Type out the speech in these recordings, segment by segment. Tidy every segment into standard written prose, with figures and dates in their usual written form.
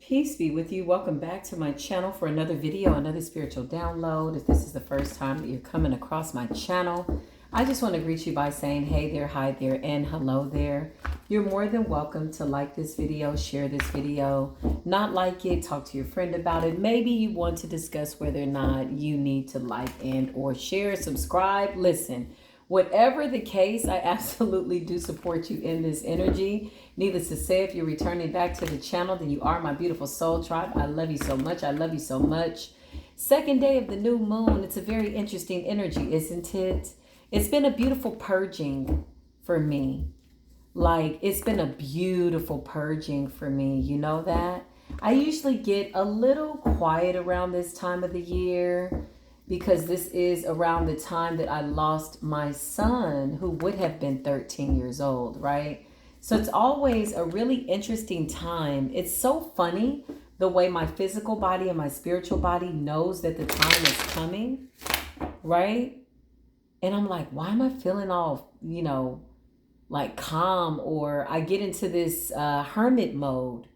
Peace be with you. Welcome back to my channel for another video, another spiritual download. If this is the first time that you're coming across my channel, I just want to greet you by saying hey there, hi there, and hello there. You're more than welcome to like this video, share this video, not like it, talk to your friend about it. Maybe you want to discuss whether or not you need to like and or share, subscribe, listen. Whatever the case, I absolutely do support you in this energy. Needless to say, if you're returning back to the channel, then you are my beautiful soul tribe. I love you so much. I love you so much. Second day of the new moon. It's a very interesting energy, isn't it? It's been a beautiful purging for me. Like, it's been a beautiful purging for me. You know that? I usually get a little quiet around this time of the year, because this is around the time that I lost my son, who would have been 13 years old, right? So it's always a really interesting time. It's so funny the way my physical body and my spiritual body knows that the time is coming, right? And I'm like, why am I feeling all, like calm? Or I get into this hermit mode,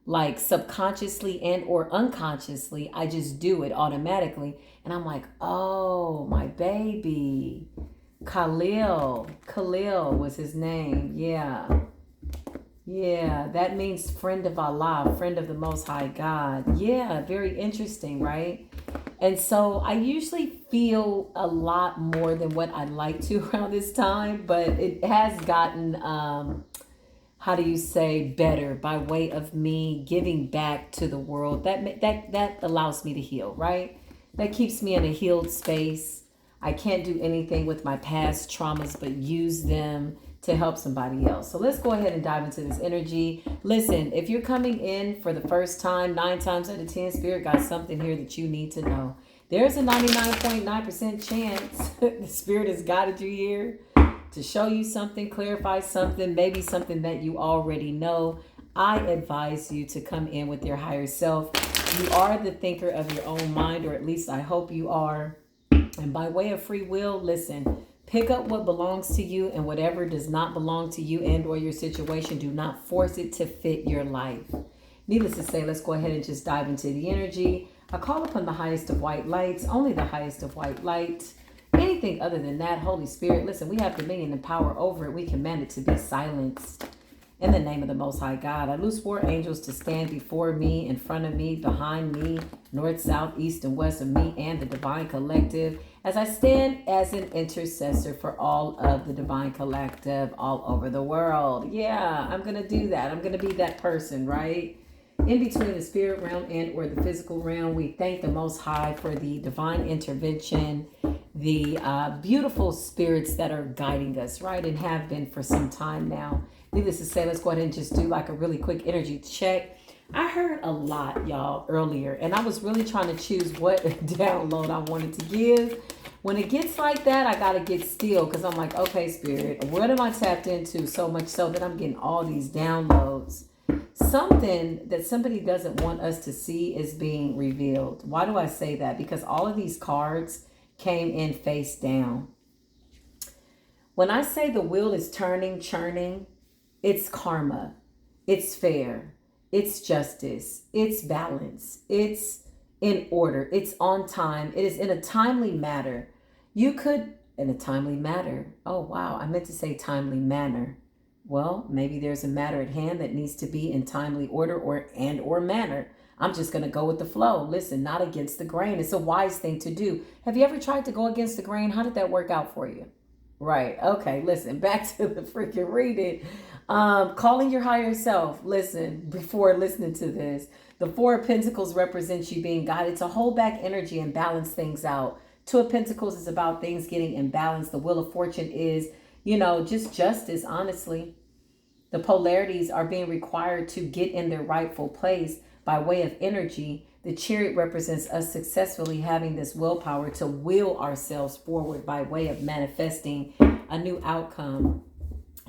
like subconsciously and or unconsciously. I just do it automatically. And I'm like, oh, my baby. Khalil was his name. Yeah, that means friend of Allah, friend of the Most High God. Yeah, very interesting, right? And so I usually feel a lot more than what I'd like to around this time, but it has gotten, how do you say, better by way of me giving back to the world. That allows me to heal, right? That keeps me in a healed space. I can't do anything with my past traumas but use them to help somebody else. So let's go ahead and dive into this energy. Listen, if you're coming in for the first time, 9 times out of 10, Spirit got something here that you need to know. There's a 99.9% chance the Spirit has guided you here to show you something, clarify something, maybe something that you already know. I advise you to come in with your higher self. You are the thinker of your own mind, or at least I hope you are. And by way of free will, listen, pick up what belongs to you, and whatever does not belong to you and or your situation, do not force it to fit your life. Needless to say, let's go ahead and just dive into the energy. I call upon the highest of white lights, only the highest of white light. Anything other than that, Holy Spirit, listen, we have dominion and power over it. We command it to be silenced. In the name of the Most High God, I loose 4 angels to stand before me, in front of me, behind me, north, south, east, and west of me, and the Divine Collective, as I stand as an intercessor for all of the Divine Collective all over the world. Yeah, I'm going to do that. I'm going to be that person, right? In between the spirit realm and or the physical realm, we thank the Most High for the divine intervention, the beautiful spirits that are guiding us, right, and have been for some time now. Needless to say, let's go ahead and just do like a really quick energy check. I heard a lot, y'all, earlier, and I was really trying to choose what download I wanted to give. When it gets like that, I got to get still, because I'm like, okay, Spirit, what am I tapped into so much so that I'm getting all these downloads? Something that somebody doesn't want us to see is being revealed. Why do I say that? Because all of these cards came in face down. When I say the wheel is turning, churning, it's karma, it's fair, it's justice, it's balance, it's in order, it's on time, it is in a timely matter. You could, in a timely matter. Oh, wow, I meant to say timely manner. Well, maybe there's a matter at hand that needs to be in timely order or manner. I'm just going to go with the flow. Listen, not against the grain. It's a wise thing to do. Have you ever tried to go against the grain? How did that work out for you? Right. Okay. Listen, back to the freaking reading. Calling your higher self. Listen, before listening to this, the 4 of Pentacles represents you being guided to hold back energy and balance things out. 2 of Pentacles is about things getting in balance. The Wheel of Fortune is, just justice, honestly. The polarities are being required to get in their rightful place by way of energy. The Chariot represents us successfully having this willpower to will ourselves forward by way of manifesting a new outcome.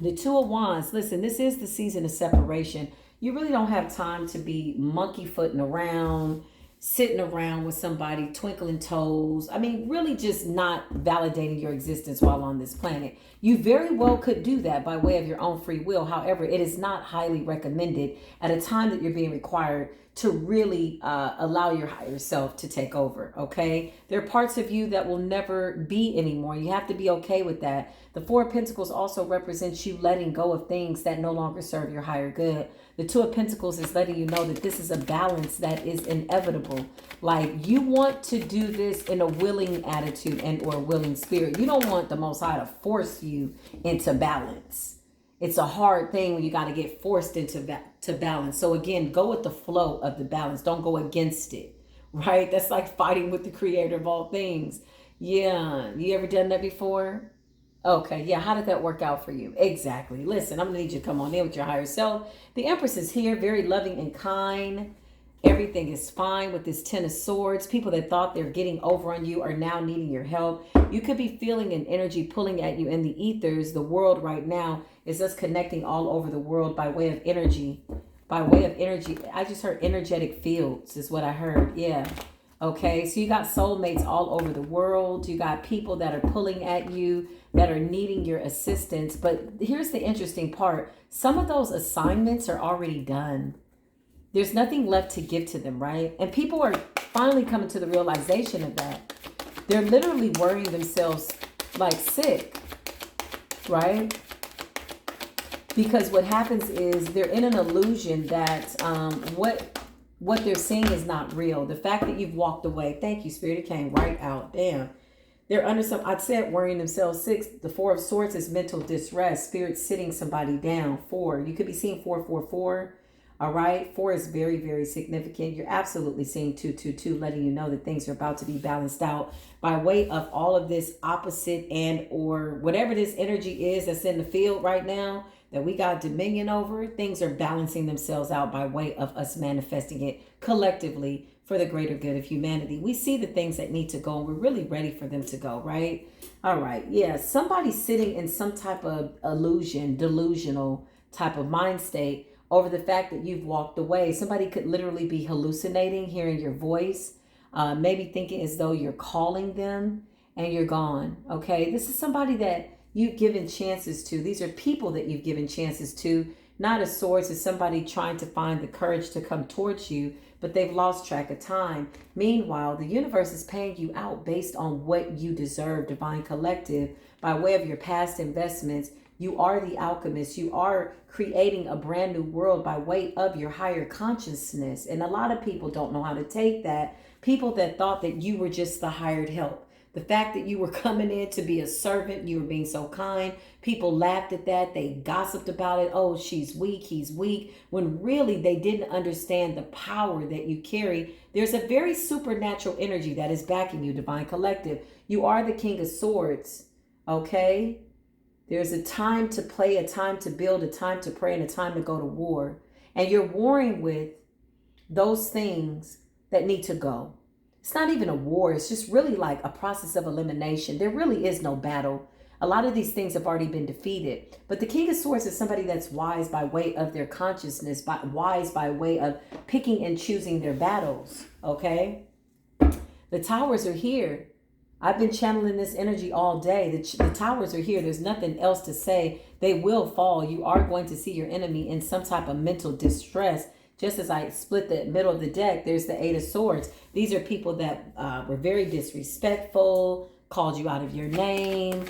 The 2 of Wands, listen, this is the season of separation. You really don't have time to be monkey footing around, sitting around with somebody, twinkling toes. I mean, really just not validating your existence while on this planet. You very well could do that by way of your own free will. However, it is not highly recommended at a time that you're being required to really allow your higher self to take over. Okay, there are parts of you that will never be anymore. You have to be okay with that. The Four of Pentacles also represents you letting go of things that no longer serve your higher good. The Two of Pentacles is letting you know that this is a balance that is inevitable. Like, you want to do this in a willing attitude and or willing spirit. You don't want the Most High to force you into balance. It's a hard thing when you got to get forced into to balance. So again, go with the flow of the balance. Don't go against it, right? That's like fighting with the creator of all things. Yeah. You ever done that before? Okay. Yeah. How did that work out for you? Exactly. Listen, I'm going to need you to come on in with your higher self. The Empress is here, very loving and kind. Everything is fine with this Ten of Swords. People that thought they're getting over on you are now needing your help. You could be feeling an energy pulling at you in the ethers. The world right now is us connecting all over the world by way of energy. By way of energy. I just heard energetic fields is what I heard. Yeah. Okay. So you got soulmates all over the world. You got people that are pulling at you, that are needing your assistance. But here's the interesting part. Some of those assignments are already done. There's nothing left to give to them, right? And people are finally coming to the realization of that. They're literally worrying themselves like sick, right? Because what happens is they're in an illusion that what they're seeing is not real. The fact that you've walked away, thank you, Spirit, it came right out. Damn. They're under some, I'd said worrying themselves. 6, the Four of Swords is mental distress. Spirit sitting somebody down. 4, you could be seeing 444. All right. 4 is very, very significant. You're absolutely seeing 222, letting you know that things are about to be balanced out by way of all of this opposite and or whatever this energy is that's in the field right now that we got dominion over. Things are balancing themselves out by way of us manifesting it collectively for the greater good of humanity. We see the things that need to go and we're really ready for them to go, right? All right. Yeah. Somebody's sitting in some type of illusion, delusional type of mind state over the fact that you've walked away. Somebody could literally be hallucinating, hearing your voice, maybe thinking as though you're calling them and you're gone. Okay. This is somebody that you've given chances to. These are people that you've given chances to. Not a Swords is somebody trying to find the courage to come towards you, but they've lost track of time. Meanwhile, the universe is paying you out based on what you deserve, Divine Collective, by way of your past investments. You are the alchemist. You are creating a brand new world by way of your higher consciousness. And a lot of people don't know how to take that. People that thought that you were just the hired help. The fact that you were coming in to be a servant, you were being so kind. People laughed at that. They gossiped about it. Oh, she's weak, he's weak. When really they didn't understand the power that you carry. There's a very supernatural energy that is backing you, Divine Collective. You are the King of Swords, okay? There's a time to play, a time to build, a time to pray, and a time to go to war. And you're warring with those things that need to go. It's not even a war. It's just really like a process of elimination. There really is no battle. A lot of these things have already been defeated. But the King of Swords is somebody that's wise by way of their consciousness, wise by way of picking and choosing their battles, okay? The towers are here. I've been channeling this energy all day. The towers are here. There's nothing else to say. They will fall. You are going to see your enemy in some type of mental distress. Just as I split the middle of the deck, there's the 8 of Swords. These are people that were very disrespectful, called you out of your name,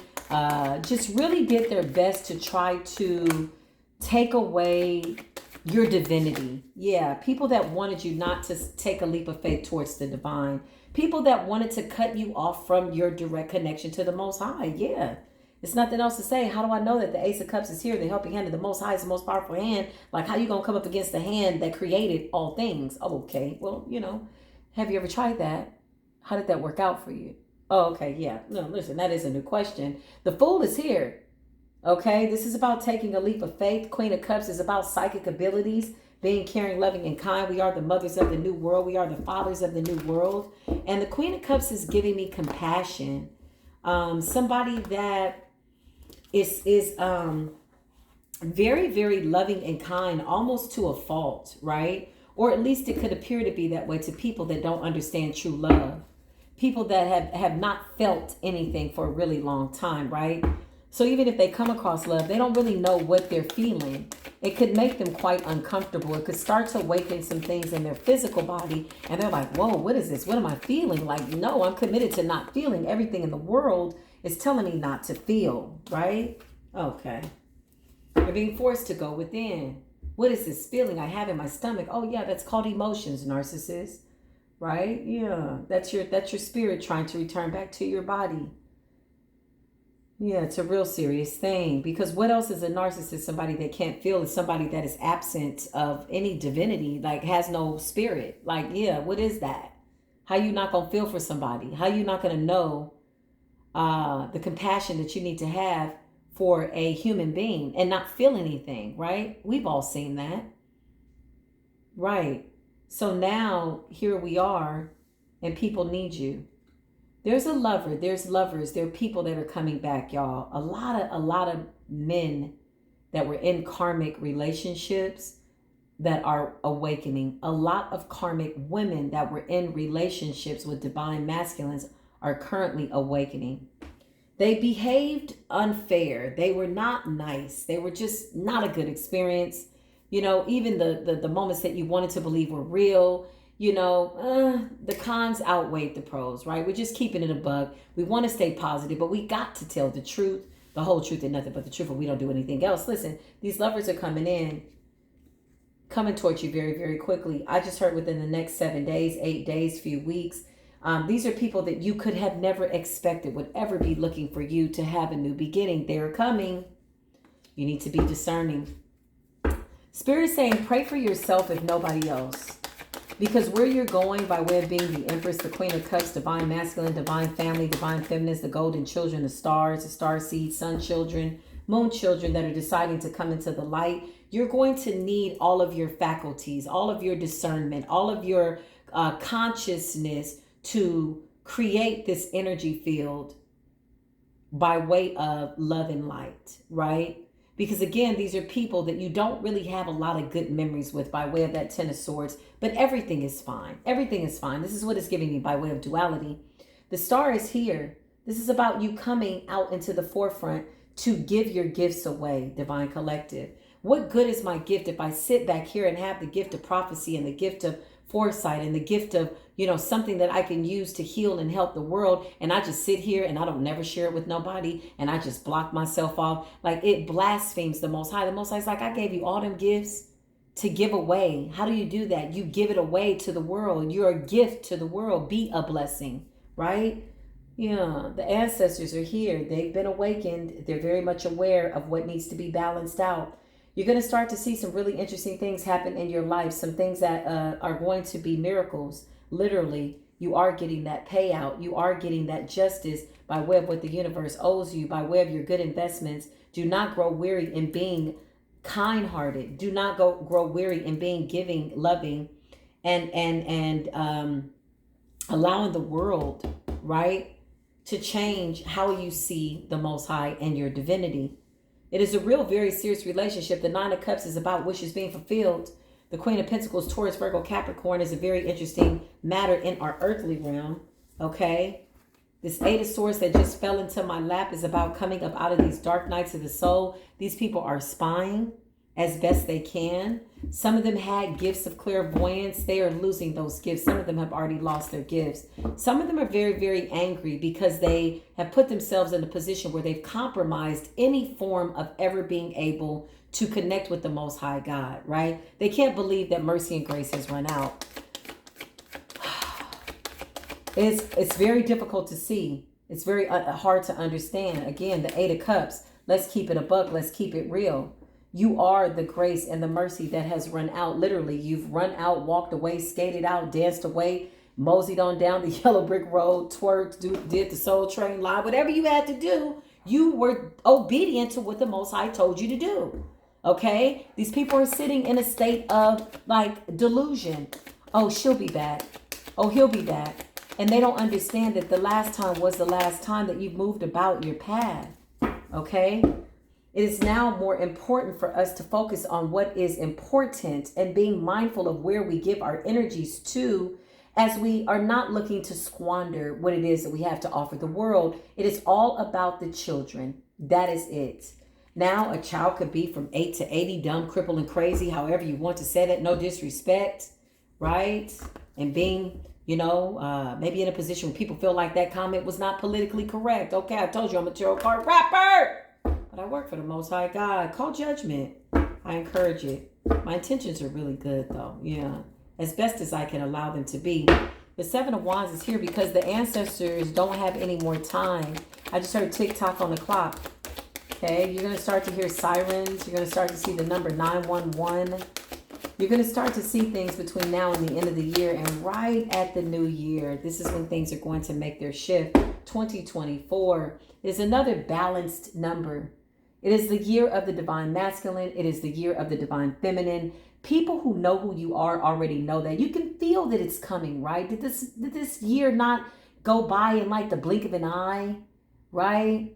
just really did their best to try to take away your divinity. Yeah, people that wanted you not to take a leap of faith towards the divine. People that wanted to cut you off from your direct connection to the Most High. Yeah. It's nothing else to say. How do I know that the Ace of Cups is here? The helping hand of the Most High is the most powerful hand. Like, how you going to come up against the hand that created all things? Oh, okay. Well, you know, have you ever tried that? How did that work out for you? Oh, okay. Yeah. No, listen, that is a new question. The Fool is here. Okay. This is about taking a leap of faith. Queen of Cups is about psychic abilities, being caring, loving, and kind. We are the mothers of the new world. We are the fathers of the new world. And the Queen of Cups is giving me compassion. Somebody that is very, very loving and kind, almost to a fault, right? Or at least it could appear to be that way to people that don't understand true love. People that have not felt anything for a really long time, right? So even if they come across love, they don't really know what they're feeling. It could make them quite uncomfortable. It could start to awaken some things in their physical body. And they're like, whoa, what is this? What am I feeling? Like, no, I'm committed to not feeling. Everything in the world is telling me not to feel, right? Okay. You're being forced to go within. What is this feeling I have in my stomach? Oh yeah, that's called emotions, narcissist. Right? Yeah. That's your spirit trying to return back to your body. Yeah, it's a real serious thing, because what else is a narcissist? Somebody that can't feel is somebody that is absent of any divinity, like has no spirit. Like, yeah, what is that? How you not gonna feel for somebody? How you not gonna know the compassion that you need to have for a human being and not feel anything, right? We've all seen that. Right. So now here we are, and people need you. There's a lover, there's lovers, there are people that are coming back, y'all. A lot of men that were in karmic relationships that are awakening. A lot of karmic women that were in relationships with divine masculines are currently awakening. They behaved unfair. They were not nice. They were just not a good experience. You know, even the moments that you wanted to believe were real, the cons outweighed the pros, right? We're just keeping it a bug. We want to stay positive, but we got to tell the truth, the whole truth, and nothing but the truth, or we don't do anything else. Listen, these lovers are coming towards you very, very quickly. I just heard within the next 7 days, 8 days, few weeks. These are people that you could have never expected would ever be looking for you to have a new beginning. They're coming. You need to be discerning. Spirit is saying, pray for yourself if nobody else. Because where you're going by way of being the Empress, the Queen of Cups, divine masculine, divine family, divine feminist, the golden children, the stars, the star seeds, sun children, moon children that are deciding to come into the light, you're going to need all of your faculties, all of your discernment, all of your consciousness to create this energy field by way of love and light, right? Because again, these are people that you don't really have a lot of good memories with by way of that Ten of Swords, but everything is fine. Everything is fine. This is what it's giving me by way of duality. The star is here. This is about you coming out into the forefront to give your gifts away, Divine Collective. What good is my gift if I sit back here and have the gift of prophecy and the gift of foresight and the gift of, something that I can use to heal and help the world, and I just sit here and I don't never share it with nobody, and I just block myself off? Like, it blasphemes the Most High. The Most High is like, I gave you all them gifts to give away. How do you do that? You give it away to the world. You're a gift to the world. Be a blessing, right? Yeah, the ancestors are here. They've been awakened. They're very much aware of what needs to be balanced out. You're going to start to see some really interesting things happen in your life. Some things that are going to be miracles. Literally, you are getting that payout. You are getting that justice by way of what the universe owes you, by way of your good investments. Do not grow weary in being kind-hearted. Do not grow weary in being giving, loving, and allowing the world, right, to change how you see the Most High and your divinity. It is a real, very serious relationship. The Nine of Cups is about wishes being fulfilled. The Queen of Pentacles, Taurus, Virgo, Capricorn is a very interesting matter in our earthly realm. Okay. This Eight of Swords that just fell into my lap is about coming up out of these dark nights of the soul. These people are spying as best they can. Some of them had gifts of clairvoyance. They are losing those gifts. Some of them have already lost their gifts. Some of them are very, very angry because they have put themselves in a position where they've compromised any form of ever being able to connect with the Most High God, right? They can't believe that mercy and grace has run out. It's very difficult to see. It's very hard to understand. Again, the Eight of Cups. Let's keep it a buck. Let's keep it real. You are the grace and the mercy that has run out. Literally, you've run out, walked away, skated out, danced away, moseyed on down the yellow brick road, twerked, did the Soul Train line. Whatever you had to do, you were obedient to what the Most High told you to do. Okay? These people are sitting in a state of like delusion. Oh, she'll be back. Oh, he'll be back. And they don't understand that the last time was the last time that you've moved about your path. Okay? It is now more important for us to focus on what is important and being mindful of where we give our energies to, as we are not looking to squander what it is that we have to offer the world. It is all about the children. That is it. Now, a child could be from 8 to 80, dumb, crippled, and crazy, however you want to say that, no disrespect, right? And being, maybe in a position where people feel like that comment was not politically correct. Okay, I told you I'm a tarot card rapper, but I work for the Most High God. Call judgment. I encourage it. My intentions are really good, though. Yeah, as best as I can allow them to be. The Seven of Wands is here because the ancestors don't have any more time. I just heard tick-tock on the clock. Okay, you're going to start to hear sirens. You're going to start to see the number 911. You're going to start to see things between now and the end of the year. And right at the new year, this is when things are going to make their shift. 2024 is another balanced number. It is the year of the divine masculine. It is the year of the divine feminine. People who know who you are already know that. You can feel that it's coming, right? Did this year not go by in like the blink of an eye, right?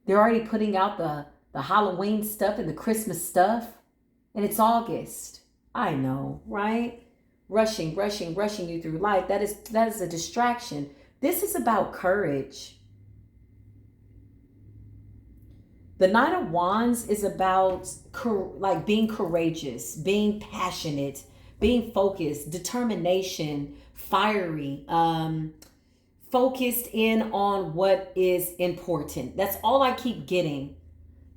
They're already putting out the Halloween stuff and the Christmas stuff. And it's August. I know, right? Rushing you through life. That is a distraction. This is about courage. The Knight of Wands is about like being courageous, being passionate, being focused, determination, fiery, focused in on what is important. That's all I keep getting.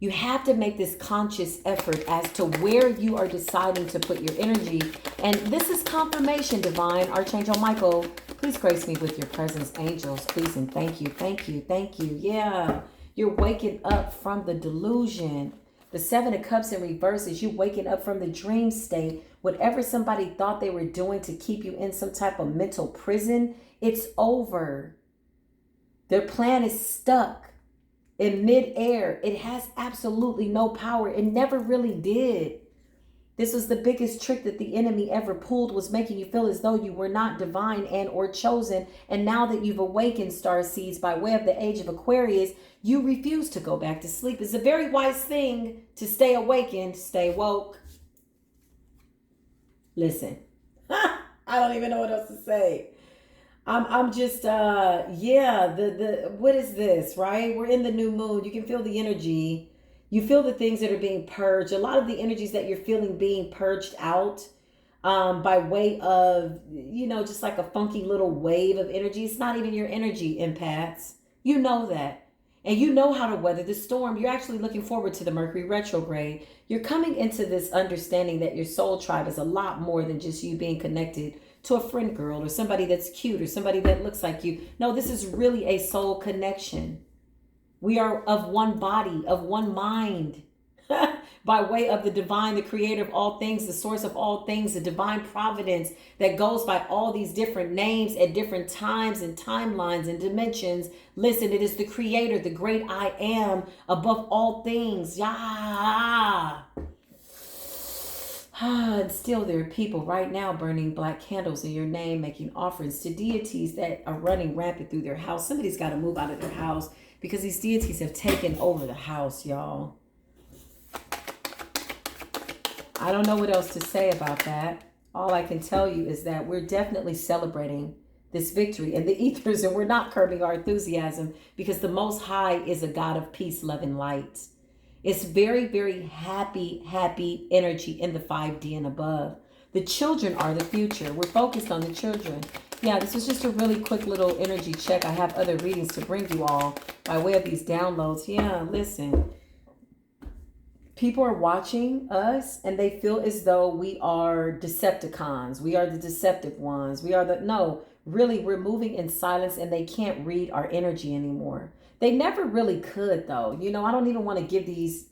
You have to make this conscious effort as to where you are deciding to put your energy. And this is confirmation, Divine. Archangel Michael, please grace me with your presence, angels, please, and thank you, thank you, thank you. Yeah, you're waking up from the delusion. The Seven of Cups in reverse is you waking up from the dream state. Whatever somebody thought they were doing to keep you in some type of mental prison, it's over. Their plan is stuck in midair. It has absolutely no power. It never really did. This was the biggest trick that the enemy ever pulled, was making you feel as though you were not divine and or chosen. And now that you've awakened, star seeds, by way of the age of Aquarius, you refuse to go back to sleep. It's a very wise thing to stay awakened, stay woke. Listen, I don't even know what else to say. I'm just, what is this, right? We're in the new moon. You can feel the energy. You feel the things that are being purged. A lot of the energies that you're feeling being purged out by way of, just like a funky little wave of energy. It's not even your energy, empaths. You know that. And you know how to weather the storm. You're actually looking forward to the Mercury retrograde. You're coming into this understanding that your soul tribe is a lot more than just you being connected to a friend girl or somebody that's cute or somebody that looks like you. No, this is really a soul connection. We are of one body, of one mind, by way of the divine, the creator of all things, the source of all things, the divine providence that goes by all these different names at different times and timelines and dimensions. Listen, it is the creator, the great I am, above all things. Yeah. And still there are people right now burning black candles in your name, making offerings to deities that are running rampant through their house. Somebody's got to move out of their house because these deities have taken over the house, y'all. I don't know what else to say about that. All I can tell you is that we're definitely celebrating this victory in the ethers, and we're not curbing our enthusiasm because the Most High is a God of peace, love, and light. It's very, very happy energy in the 5D and above. The children are the future. We're focused on the children. Yeah, this was just a really quick little energy check. I have other readings to bring you all by way of these downloads. Yeah, listen. People are watching us and they feel as though we are Decepticons. We are the deceptive ones. No, really, we're moving in silence and they can't read our energy anymore. They never really could, though. I don't even want to give these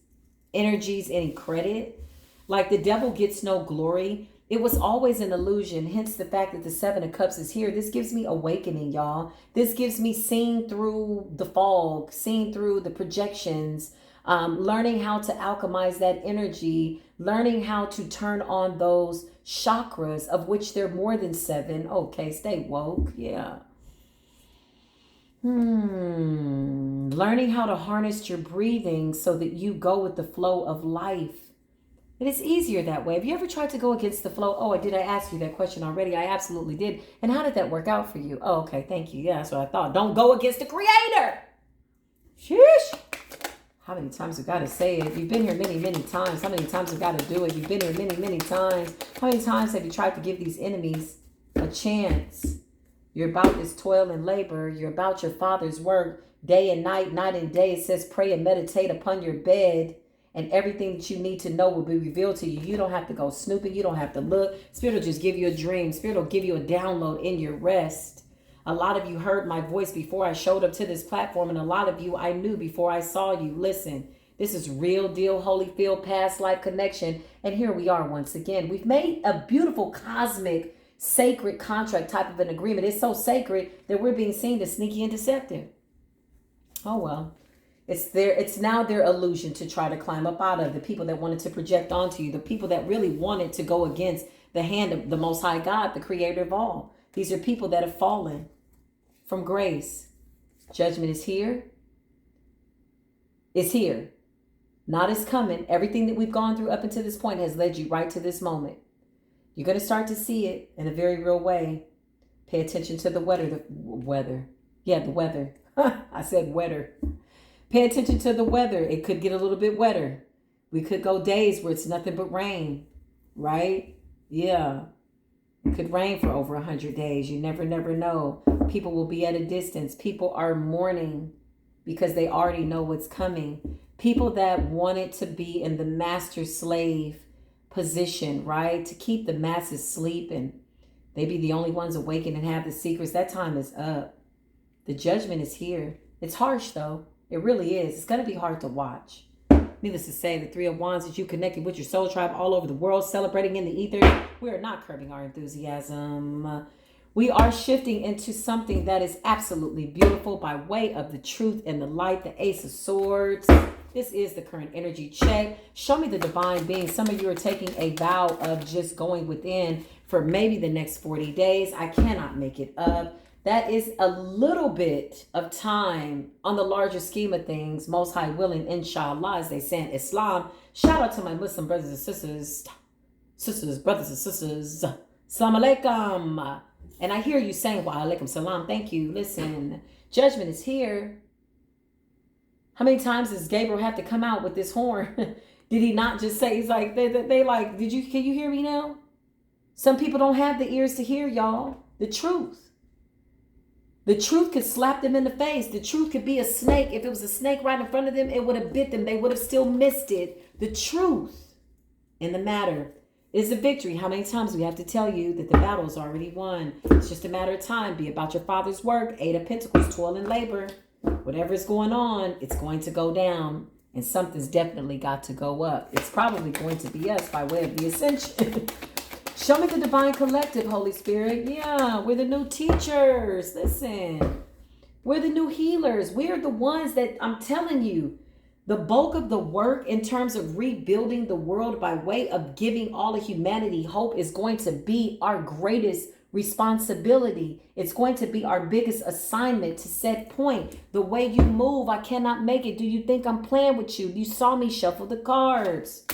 energies any credit. Like, the devil gets no glory. It was always an illusion. Hence the fact that the Seven of Cups is here. This gives me awakening, y'all. This gives me seeing through the fog, seeing through the projections, learning how to alchemize that energy, learning how to turn on those chakras, of which there are more than 7. Okay, stay woke. Yeah. Learning how to harness your breathing so that you go with the flow of life. It is easier that way. Have you ever tried to go against the flow? Oh, did I ask you that question already? I absolutely did. And how did that work out for you? Oh, okay. Thank you. Yeah, that's what I thought. Don't go against the creator. Sheesh. How many times we got to say it? You've been here many, many times. How many times we got to do it? You've been here many, many times. How many times have you tried to give these enemies a chance? You're about this toil and labor. You're about your Father's work day and night, night and day. It says pray and meditate upon your bed, and everything that you need to know will be revealed to you. You don't have to go snooping. You don't have to look. Spirit will just give you a dream. Spirit will give you a download in your rest. A lot of you heard my voice before I showed up to this platform, and a lot of you I knew before I saw you. Listen, this is real deal, Holyfield past life connection, and here we are once again. We've made a beautiful cosmic sacred contract type of an agreement. It's so sacred that we're being seen as sneaky and deceptive. Oh well, it's now their illusion to try to climb up out of. The people that wanted to project onto you, the people that really wanted to go against the hand of the Most High God, the creator of all. These are people that have fallen from grace. Judgment is here. It's here. Not is coming. Everything that we've gone through up until this point has led you right to this moment. You're going to start to see it in a very real way. Pay attention to the weather. The weather. I said weather. Pay attention to the weather. It could get a little bit wetter. We could go days where it's nothing but rain, right? Yeah. It could rain for over 100 days. You never know. People will be at a distance. People are mourning because they already know what's coming. People that wanted to be in the master slave position, right? To keep the masses sleeping. They be the only ones awakened and have the secrets. That time is up. The judgment is here. It's harsh though. It really is. It's going to be hard to watch. Needless to say, the Three of Wands that you connected with your soul tribe all over the world, celebrating in the ether. We are not curbing our enthusiasm. We are shifting into something that is absolutely beautiful by way of the truth and the light, the Ace of Swords. This is the current energy check. Show me the divine being. Some of you are taking a vow of just going within for maybe the next 40 days. I cannot make it up. That is a little bit of time on the larger scheme of things. Most High willing, inshallah, as they say in Islam. Shout out to my Muslim brothers and sisters. Brothers and sisters. Assalamu alaikum. And I hear you saying, wa alaikum salam. Thank you. Listen, judgment is here. How many times does Gabriel have to come out with this horn? Did he not just say, he's like, they like, can you hear me now? Some people don't have the ears to hear, y'all. The truth. The truth could slap them in the face. The truth could be a snake. If it was a snake right in front of them, it would have bit them. They would have still missed it. The truth in the matter is a victory. How many times do we have to tell you that the battle is already won? It's just a matter of time. Be about your Father's work. 8 of Pentacles, toil and labor. Whatever is going on, it's going to go down. And something's definitely got to go up. It's probably going to be us by way of the ascension. Show me the divine collective, Holy Spirit. Yeah, we're the new teachers. Listen, we're the new healers. We're the ones that, I'm telling you, the bulk of the work in terms of rebuilding the world by way of giving all of humanity hope is going to be our greatest responsibility. It's going to be our biggest assignment to set point. The way you move, I cannot make it. Do you think I'm playing with you? You saw me shuffle the cards.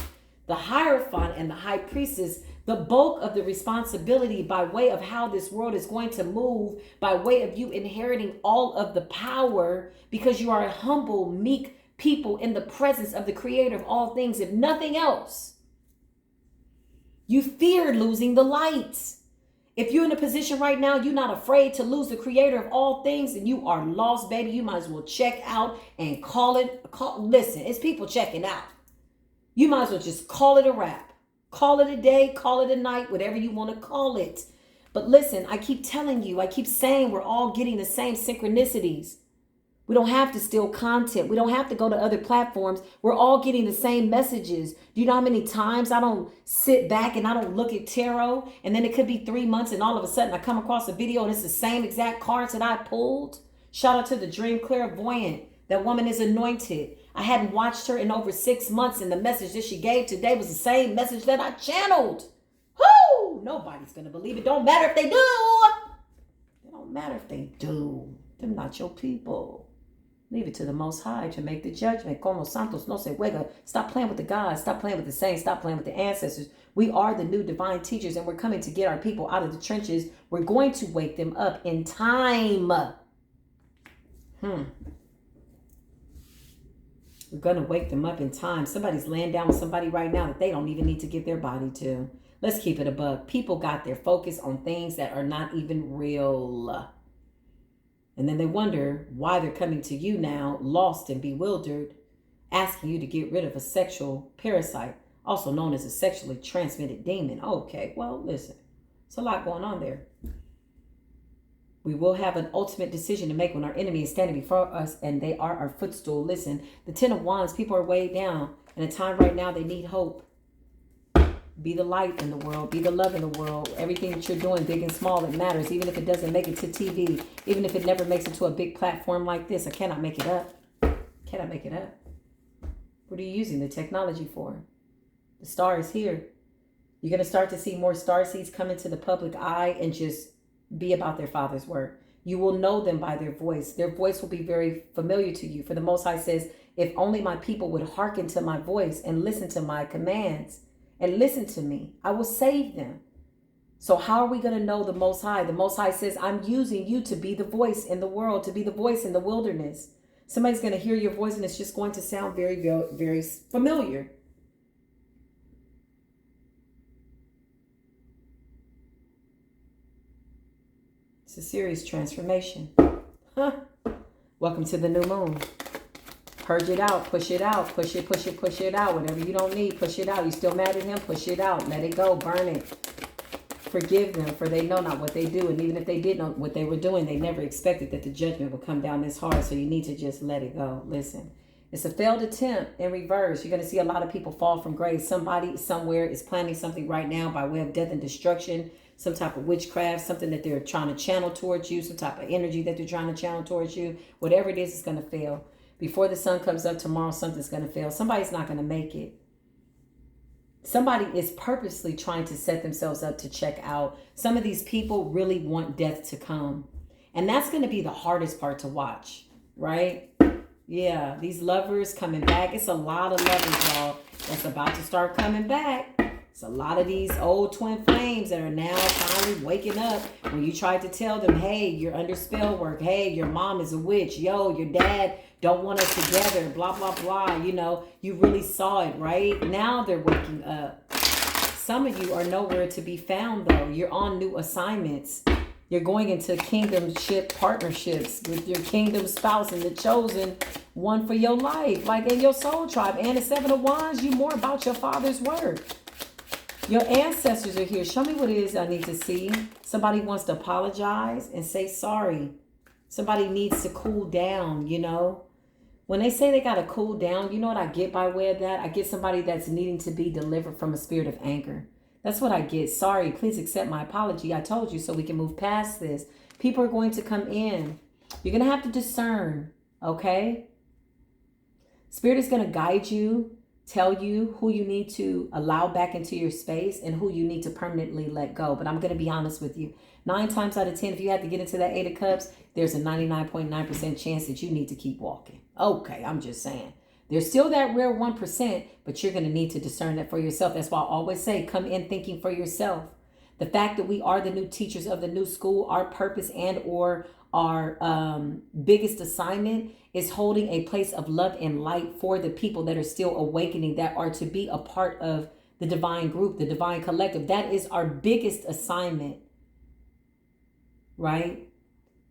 The Hierophant and the High Priestess, the bulk of the responsibility by way of how this world is going to move, by way of you inheriting all of the power, because you are a humble, meek people in the presence of the creator of all things. If nothing else, you fear losing the light. If you're in a position right now, you're not afraid to lose the creator of all things, and you are lost, baby, you might as well check out and listen, it's people checking out. You might as well just call it a wrap. Call it a day, call it a night, whatever you want to call it. But listen, I keep telling you, I keep saying we're all getting the same synchronicities. We don't have to steal content. We don't have to go to other platforms. We're all getting the same messages. Do you know how many times I don't sit back and I don't look at tarot, and then it could be 3 months and all of a sudden I come across a video and it's the same exact cards that I pulled? Shout out to the Dream Clairvoyant. That woman is anointed. I hadn't watched her in over 6 months, and the message that she gave today was the same message that I channeled. Whoo! Nobody's going to believe it. Don't matter if they do. It don't matter if they do. They're not your people. Leave it to the Most High to make the judgment. Como santos no se juega. Stop playing with the gods. Stop playing with the saints. Stop playing with the ancestors. We are the new divine teachers, and we're coming to get our people out of the trenches. We're going to wake them up in time. We're going to wake them up in time. Somebody's laying down with somebody right now that they don't even need to give their body to. Let's keep it a buck. People got their focus on things that are not even real. And then they wonder why they're coming to you now, lost and bewildered, asking you to get rid of a sexual parasite, also known as a sexually transmitted demon. Okay, well, listen, it's a lot going on there. We will have an ultimate decision to make when our enemy is standing before us and they are our footstool. Listen, the 10 of Wands, people are weighed down. In a time right now, they need hope. Be the light in the world. Be the love in the world. Everything that you're doing, big and small, it matters. Even if it doesn't make it to TV. Even if it never makes it to a big platform like this. I cannot make it up. Cannot make it up. What are you using the technology for? The star is here. You're going to start to see more star seeds come into the public eye and just be about their Father's work. You will know them by their voice. Their voice will be very familiar to you. For the Most High says, if only my people would hearken to my voice and listen to my commands and listen to me, I will save them. So how are we going to know the Most High? The Most High says, I'm using you to be the voice in the world, to be the voice in the wilderness. Somebody's going to hear your voice and it's just going to sound very, very, very familiar. It's a serious transformation. Welcome to the new moon. Purge it out, push it out, push it out. Whatever you don't need, push it out. You still mad at him? Push it out. Let it go. Burn it. Forgive them, for they know not what they do. And even if they did know what they were doing, they never expected that the judgment would come down this hard. So you need to just let it go. Listen, it's a failed attempt in reverse. You're going to see a lot of people fall from grace. Somebody somewhere is planning something right now by way of death and destruction. Some type of witchcraft, something that they're trying to channel towards you, some type of energy that they're trying to channel towards you. Whatever it is, it's going to fail. Before the sun comes up tomorrow, something's going to fail. Somebody's not going to make it. Somebody is purposely trying to set themselves up to check out. Some of these people really want death to come. And that's going to be the hardest part to watch, right? Yeah, these lovers coming back. It's a lot of lovers, y'all, that's about to start coming back. It's a lot of these old twin flames that are now finally waking up. When you tried to tell them, hey, you're under spell work. Hey, your mom is a witch. Yo, your dad don't want us together. Blah, blah, blah. You know, you really saw it, right? Now they're waking up. Some of you are nowhere to be found, though. You're on new assignments. You're going into kingdomship partnerships with your kingdom spouse and the chosen one for your life. Like in your soul tribe. And the 7 of Wands, you more about your Father's work. Your ancestors are here. Show me what it is I need to see. Somebody wants to apologize and say sorry. Somebody needs to cool down, you know. When they say they got to cool down, you know what I get by way of that? I get somebody that's needing to be delivered from a spirit of anger. That's what I get. Sorry, please accept my apology. I told you so we can move past this. People are going to come in. You're going to have to discern, okay? Spirit is going to guide you. Tell you who you need to allow back into your space and who you need to permanently let go. But I'm going to be honest with you. 9 times out of 10, if you had to get into that 8 of Cups, there's a 99.9% chance that you need to keep walking. Okay, I'm just saying. There's still that rare 1%, but you're going to need to discern that for yourself. That's why I always say, come in thinking for yourself. The fact that we are the new teachers of the new school, our purpose and or our biggest assignment is holding a place of love and light for the people that are still awakening, that are to be a part of the divine group, the divine collective. That is our biggest assignment, right?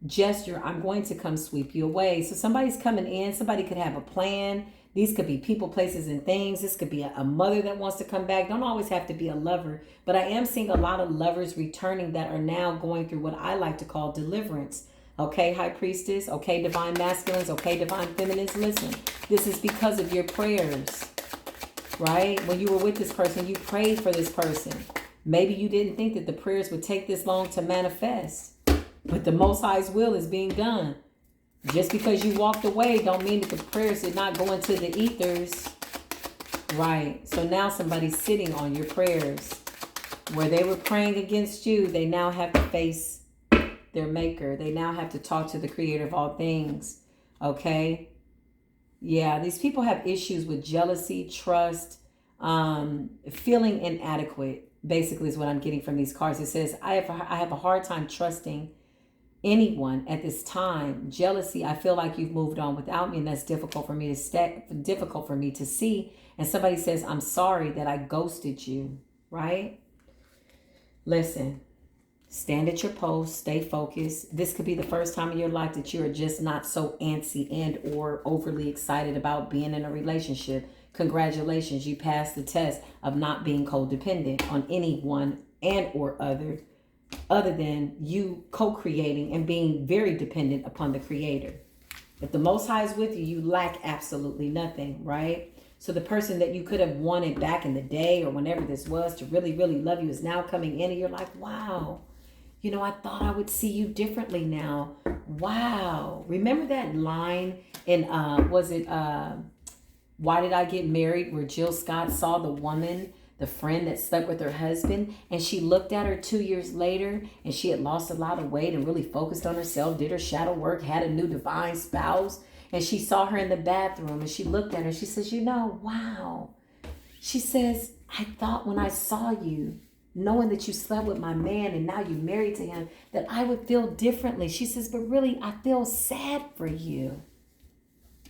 Gesture, I'm going to come sweep you away. So somebody's coming in. Somebody could have a plan. These could be people, places, and things. This could be a mother that wants to come back. Don't always have to be a lover. But I am seeing a lot of lovers returning that are now going through what I like to call deliverance. Okay, High Priestess. Okay, Divine Masculines. Okay, Divine Feminines. Listen, this is because of your prayers, right? When you were with this person, you prayed for this person. Maybe you didn't think that the prayers would take this long to manifest. But the Most High's will is being done. Just because you walked away don't mean that the prayers did not go into the ethers. Right. So now somebody's sitting on your prayers. Where they were praying against you, they now have to face their maker. They now have to talk to the creator of all things. Okay. Yeah, these people have issues with jealousy, trust, feeling inadequate, basically is what I'm getting from these cards. It says, I have a hard time trusting anyone at this time. Jealousy, I feel like you've moved on without me, and that's difficult for me to see. And somebody says, I'm sorry that I ghosted you, right? Listen, stand at your post, stay focused. This could be the first time in your life that you're just not so antsy and or overly excited about being in a relationship. Congratulations, you passed the test of not being codependent on anyone and or other than you co-creating and being very dependent upon the creator. If the Most High is with you, you lack absolutely nothing, right? So the person that you could have wanted back in the day or whenever this was to really, really love you is now coming in and you're like, wow, you know, I thought I would see you differently now. Wow. Remember that line in, Why Did I Get Married? Where Jill Scott saw the woman, the friend that slept with her husband, and she looked at her 2 years later and she had lost a lot of weight and really focused on herself, did her shadow work, had a new divine spouse, and she saw her in the bathroom and she looked at her and she says, you know, wow. She says, I thought when I saw you, knowing that you slept with my man and now you're married to him, that I would feel differently. She says, but really, I feel sad for you.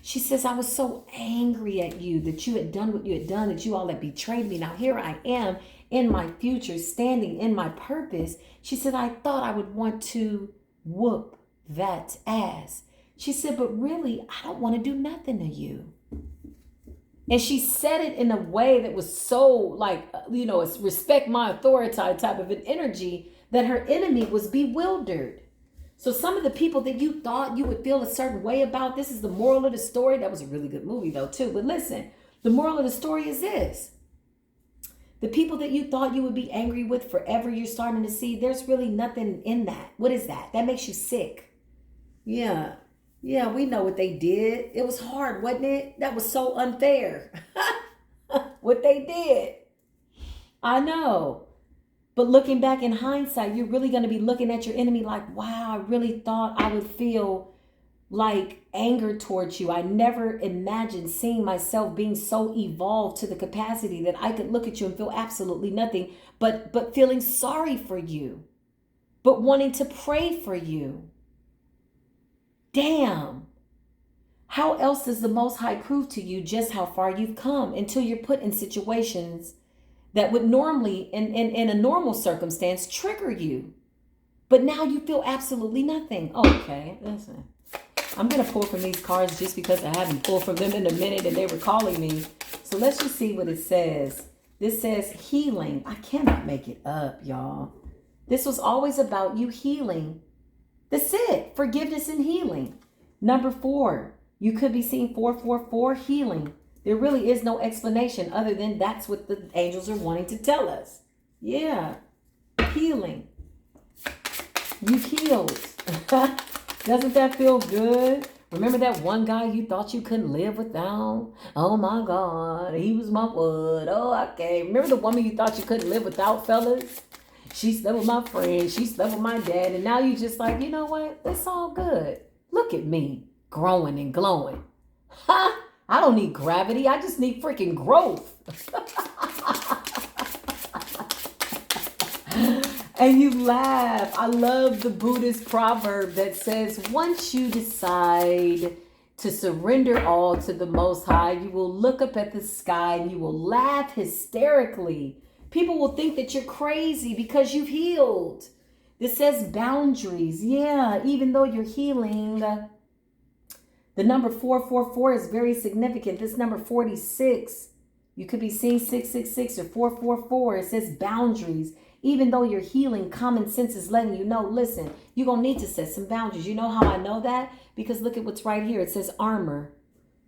She says, I was so angry at you that you had done what you had done, that you all had betrayed me. Now here I am in my future, standing in my purpose. She said, I thought I would want to whoop that ass. She said, but really, I don't want to do nothing to you. And she said it in a way that was so like, you know, it's respect my authority type of an energy that her enemy was bewildered. So some of the people that you thought you would feel a certain way about, this is the moral of the story. That was a really good movie though too. But listen, the moral of the story is this. The people that you thought you would be angry with forever, you're starting to see there's really nothing in that. What is that? That makes you sick. Yeah. Yeah, we know what they did. It was hard, wasn't it? That was so unfair. What they did. I know. But looking back in hindsight, you're really going to be looking at your enemy like, wow, I really thought I would feel like anger towards you. I never imagined seeing myself being so evolved to the capacity that I could look at you and feel absolutely nothing but feeling sorry for you, but wanting to pray for you. Damn. How else does the Most High prove to you just how far you've come until you're put in situations that would normally, in a normal circumstance, trigger you? But now you feel absolutely nothing. Okay, listen. I'm going to pull from these cards just because I haven't pulled from them in a minute and they were calling me. So let's just see what it says. This says healing. I cannot make it up, y'all. This was always about you healing. That's it. Forgiveness and healing. Number 4, you could be seeing 444, healing. There really is no explanation other than that's what the angels are wanting to tell us. Yeah. Healing. You healed. Doesn't that feel good? Remember that one guy you thought you couldn't live without? Oh my God, he was my wood. Oh, okay. Remember the woman you thought you couldn't live without, fellas? She slept with my friend. She slept with my dad. And now you just like, you know what? It's all good. Look at me growing and glowing. Ha! I don't need gravity. I just need freaking growth. And you laugh. I love the Buddhist proverb that says, once you decide to surrender all to the Most High, you will look up at the sky and you will laugh hysterically. People will think that you're crazy because you've healed. This says boundaries. Yeah, even though you're healing. The number 444 is very significant. This number 46, you could be seeing 666 or 444. It says boundaries. Even though you're healing, common sense is letting you know, listen, you're going to need to set some boundaries. You know how I know that? Because look at what's right here. It says armor,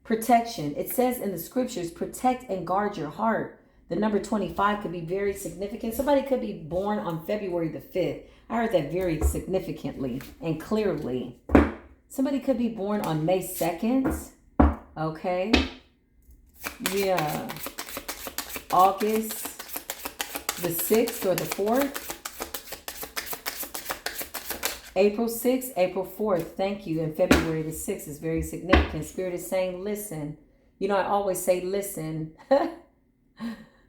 protection. It says in the scriptures, protect and guard your heart. The number 25 could be very significant. Somebody could be born on February the 5th. I heard that very significantly and clearly. Somebody could be born on May 2nd. Okay. Yeah. August the 6th or the 4th. April 6th, April 4th. Thank you. And February the 6th is very significant. Spirit is saying, listen. You know, I always say, listen.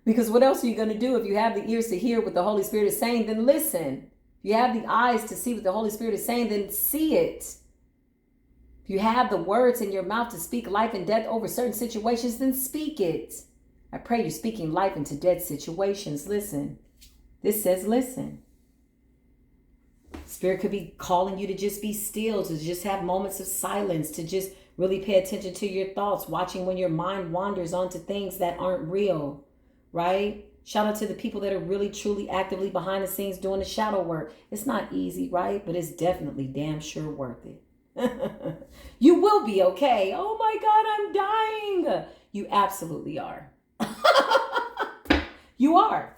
Because what else are you going to do if you have the ears to hear what the Holy Spirit is saying? Then listen. If you have the eyes to see what the Holy Spirit is saying, then see it. If you have the words in your mouth to speak life and death over certain situations, then speak it. I pray you're speaking life into dead situations. Listen. This says listen. Spirit could be calling you to just be still, to just have moments of silence, to just really pay attention to your thoughts, watching when your mind wanders onto things that aren't real, right? Shout out to the people that are really, truly, actively behind the scenes doing the shadow work. It's not easy, right? But it's definitely damn sure worth it. You will be okay. Oh my God, I'm dying. You absolutely are. You are.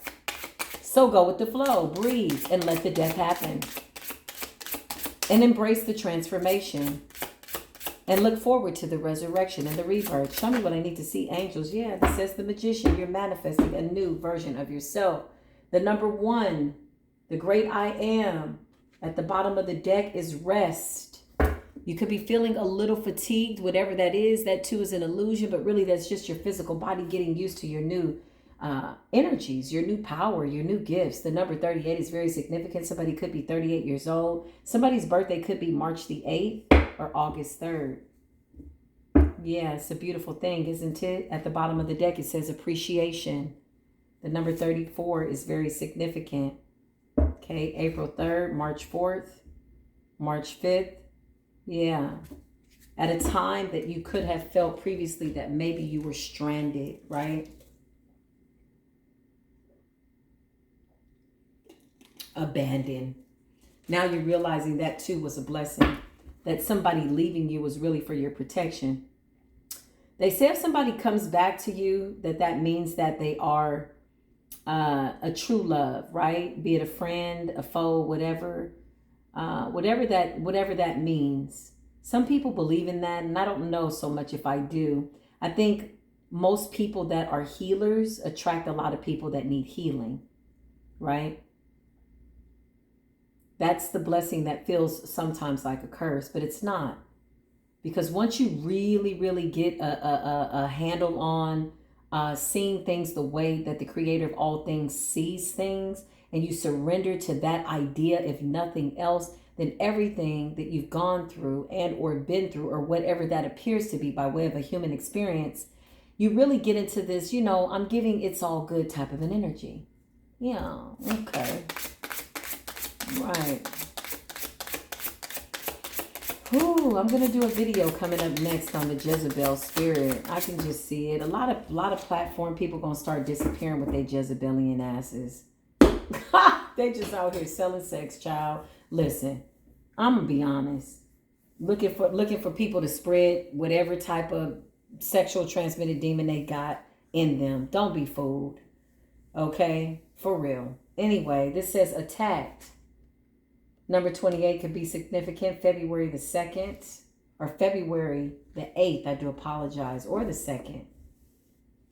So go with the flow, breathe, and let the death happen. And embrace the transformation. And look forward to the resurrection and the rebirth. Show me what I need to see, angels. Yeah, this says the magician. You're manifesting a new version of yourself. The number 1, the great I am. At the bottom of the deck is rest. You could be feeling a little fatigued, whatever that is. That too is an illusion, but really that's just your physical body getting used to your new energies, your new power, your new gifts. The number 38 is very significant. Somebody could be 38 years old. Somebody's birthday could be March the 8th or August 3rd. Yeah, it's a beautiful thing, isn't it? At the bottom of the deck, it says appreciation. The number 34 is very significant. Okay, April 3rd, March 4th, March 5th. Yeah. At a time that you could have felt previously that maybe you were stranded, right? Abandoned. Now you're realizing that too was a blessing. That somebody leaving you was really for your protection. They say if somebody comes back to you, that means that they are a true love, right? Be it a friend, a foe, whatever that means. Some people believe in that, and I don't know so much if I do. I think most people that are healers attract a lot of people that need healing, right? That's the blessing that feels sometimes like a curse, but it's not. Because once you really, really get a handle on seeing things the way that the creator of all things sees things, and you surrender to that idea, if nothing else, then everything that you've gone through and or been through, or whatever that appears to be by way of a human experience, you really get into this, I'm giving it's all good type of an energy. Yeah, okay. Right. Ooh, I'm gonna do a video coming up next on the Jezebel spirit. I can just see it. A lot of platform people gonna start disappearing with their Jezebelian asses. They just out here selling sex, child. Listen, I'm gonna be honest. Looking for people to spread whatever type of sexual transmitted demon they got in them. Don't be fooled. Okay? For real. Anyway, this says attacked. Number 28 could be significant. February the 2nd or February the 8th. I do apologize. Or the 2nd.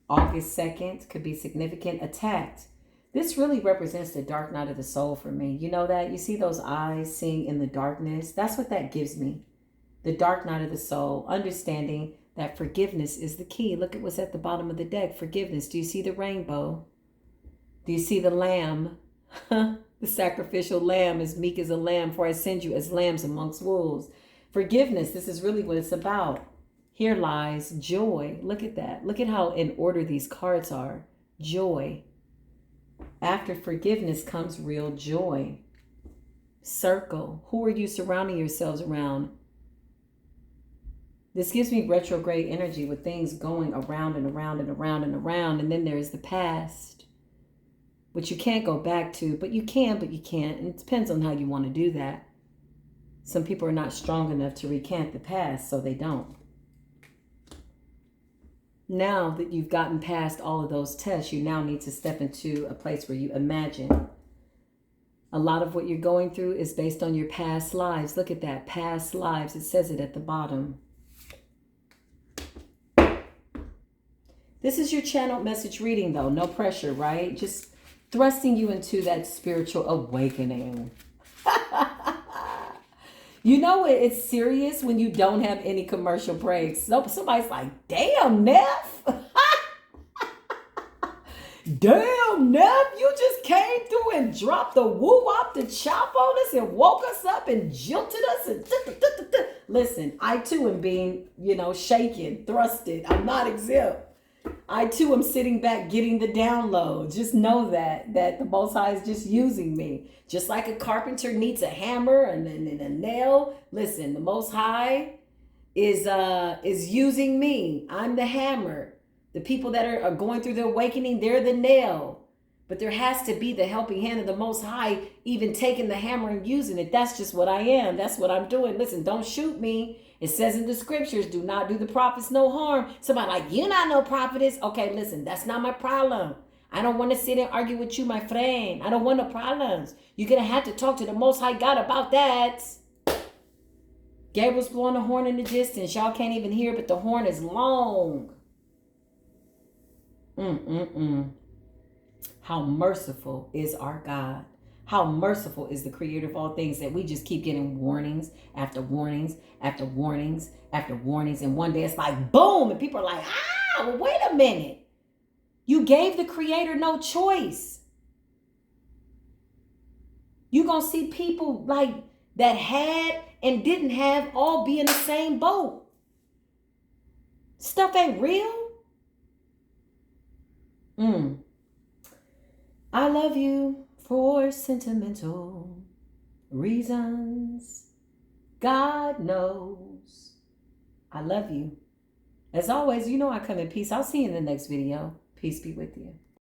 August 2nd could be significant. Attacked. This really represents the dark night of the soul for me. You know that? You see those eyes seeing in the darkness? That's what that gives me. The dark night of the soul. Understanding that forgiveness is the key. Look at what's at the bottom of the deck. Forgiveness. Do you see the rainbow? Do you see the lamb? The sacrificial lamb, as meek as a lamb, for I send you as lambs amongst wolves. Forgiveness, this is really what it's about. Here lies joy. Look at that. Look at how in order these cards are. Joy. After forgiveness comes real joy. Circle. Who are you surrounding yourselves around? This gives me retrograde energy with things going around and around and around and around. And then there's the past, which you can't go back to, but you can, but you can't. And it depends on how you want to do that. Some people are not strong enough to recant the past, so they don't. Now that you've gotten past all of those tests, you now need to step into a place where you imagine. A lot of what you're going through is based on your past lives. Look at that, past lives. It says it at the bottom. This is your channeled message reading, though. No pressure, right? Just thrusting you into that spiritual awakening. You know it's serious when you don't have any commercial breaks. Somebody's like, damn, Neff. Damn, Neff, you just came through and dropped the woo-wop the chop on and woke us up and jilted us and listen, I too am being, shaken, thrusted. I'm not exempt. I too am sitting back getting the download. Just know that the Most High is just using me. Just like a carpenter needs a hammer and a nail. Listen, the Most High is using me. I'm the hammer. The people that are going through the awakening, they're the nail. But there has to be the helping hand of the Most High, even taking the hammer and using it. That's just what I am. That's what I'm doing. Listen, don't shoot me. It says in the scriptures, do not do the prophets no harm. Somebody like, you're not no prophetess. Okay, listen, that's not my problem. I don't want to sit and argue with you, my friend. I don't want no problems. You're going to have to talk to the Most High God about that. Gabriel's blowing the horn in the distance. Y'all can't even hear, but the horn is long. How merciful is our God. How merciful is the creator of all things that we just keep getting warnings after warnings after warnings after warnings. And one day it's like, boom. And people are like, well, wait a minute. You gave the creator no choice. You're going to see people like that had and didn't have all be in the same boat. Stuff ain't real. I love you for sentimental reasons. God knows. I love you. As always, I come in peace. I'll see you in the next video. Peace be with you.